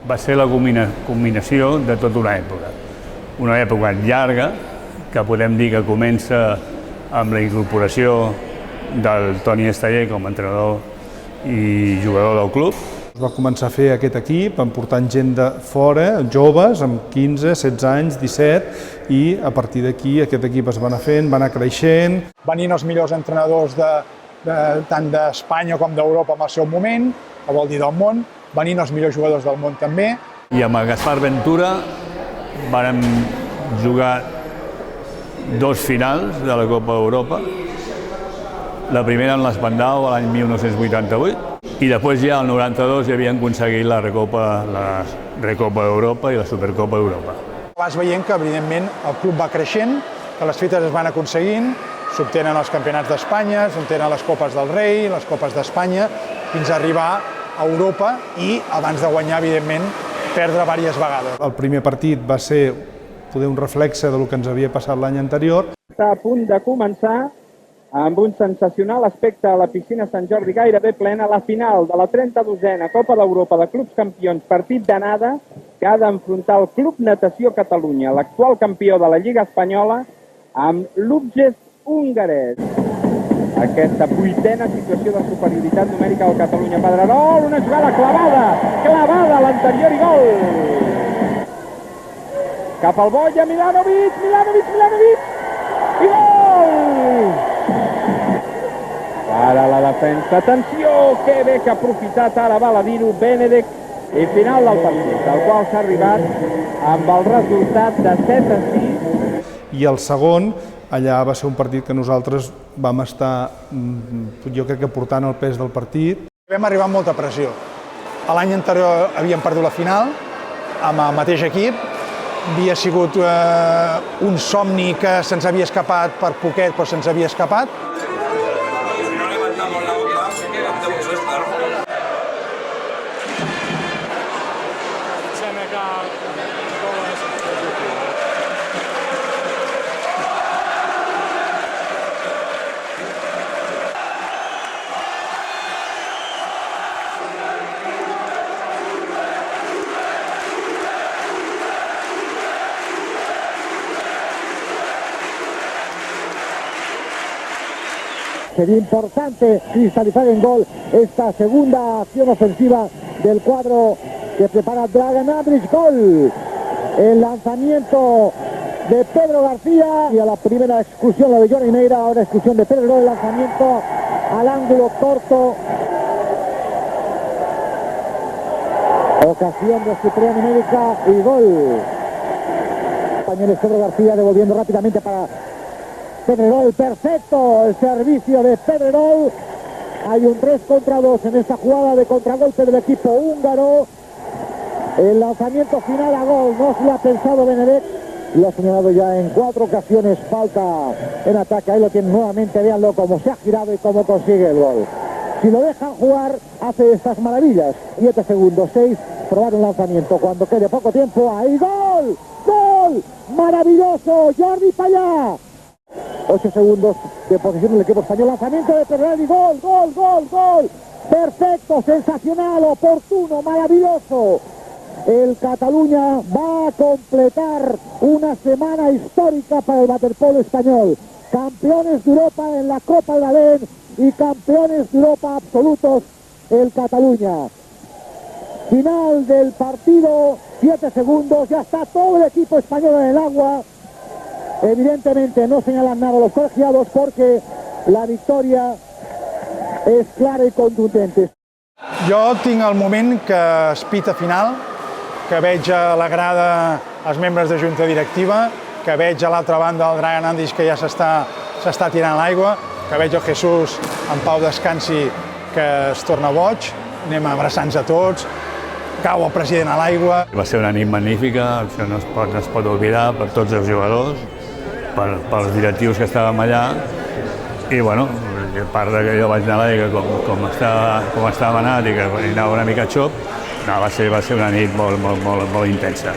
Va ser la combinació de tota una època llarga, que podem dir que comença amb la incorporació del Toni Esteller com a entrenador i jugador del club. Va començar a fer aquest equip, portant gent de fora, joves, amb 15, 16 anys, 17, i a partir d'aquí aquest equip es va anar fent, va anar creixent. Venint els millors entrenadors tant d'Espanya com d'Europa en el seu moment, que vol dir del món, venint els millors jugadors del món també. I amb el Gaspar Ventura vàrem jugar 2 finals de la Copa d'Europa. La primera en l'Espandau l'any 1988 i després ja al 92 ja havien aconseguit la Recopa d'Europa i la Supercopa d'Europa. Vas veient que, evidentment, el club va creixent, que les fites es van aconseguint, s'obtenen els campionats d'Espanya, s'obtenen les Copes del Rei, les Copes d'Espanya, fins a arribar a Europa i, abans de guanyar, evidentment, perdre diverses vegades. El primer partit va ser un reflexe del que ens havia passat l'any anterior. Està a punt de començar amb un sensacional aspecte a la piscina Sant Jordi gairebé plena, la final de la 32a Copa d'Europa de Clubs Campions, partit d'anada, que ha d'enfrontar el Club Natació Catalunya, l'actual campió de la Lliga Espanyola, amb l'Úbges hongarès. Aquesta 8a situació de superioritat numèrica del Catalunya. Pedrerol, una jugada clavada a l'anterior i gol! Cap al Boia, Milanovic, i gol! Ara la defensa, atenció, que bé que ha aprofitat ara Baladino, Benedek, i final del partit, al qual s'ha arribat amb el resultat de 7-6. I el segon, allà va ser un partit que nosaltres vam estar, jo crec que portant el pes del partit. Vam arribar amb molta pressió. L'any anterior havíem perdut la final amb el mateix equip, havia sigut un somni que se'ns havia escapat per poquet, però se'ns havia escapat. Sería importante cristalizar en gol esta segunda acción ofensiva del cuadro que prepara Dragan Andrić. Gol, el lanzamiento de Pedro García y a la primera exclusión la de Johnny Neira, ahora exclusión de Pedro, el lanzamiento al ángulo corto. Ocasión de superioridad numérica y gol. Españoles, Pedro García devolviendo rápidamente para Pedrerol, perfecto el servicio de Pedrerol. Hay un 3 contra 2 en esta jugada de contragolpe del equipo húngaro. El lanzamiento final a gol, no se lo ha pensado Benedek. Lo ha señalado ya en 4 ocasiones, falta en ataque. Ahí lo tienen nuevamente, véanlo cómo se ha girado y cómo consigue el gol. Si lo dejan jugar, hace estas maravillas. 7 segundos, 6, probar un lanzamiento. Cuando quede poco tiempo, ahí gol, gol, maravilloso, Jordi Payá. 8 segundos de posición del equipo español, lanzamiento de Pedrerol y gol, gol, gol, gol. Perfecto, sensacional, oportuno, maravilloso. El Cataluña va a completar una semana histórica para el waterpolo español. Campeones de Europa en la Copa del Alén y campeones de Europa absolutos el Cataluña. Final del partido, 7 segundos, ya está todo el equipo español en el agua. Evidentemente no señalan nada los colegiados porque la victòria és clara i contundente. Jo tinc el moment que es pita final, que veig a la grada els membres de junta directiva, que veig a l'altra banda el Dragan Andrić que ja s'està tirant l'aigua, que veig el Jesús en pau descansi que es torna boig, anem abraçant-nos a tots, cau el president a l'aigua. Va ser una nit magnífica, això no es pot oblidar per tots els jugadors, pels directius que estàvem allà, i bueno, a part que jo vaig anar a l'aigua com estava anat i que anava una mica xop, va ser una nit molt intensa.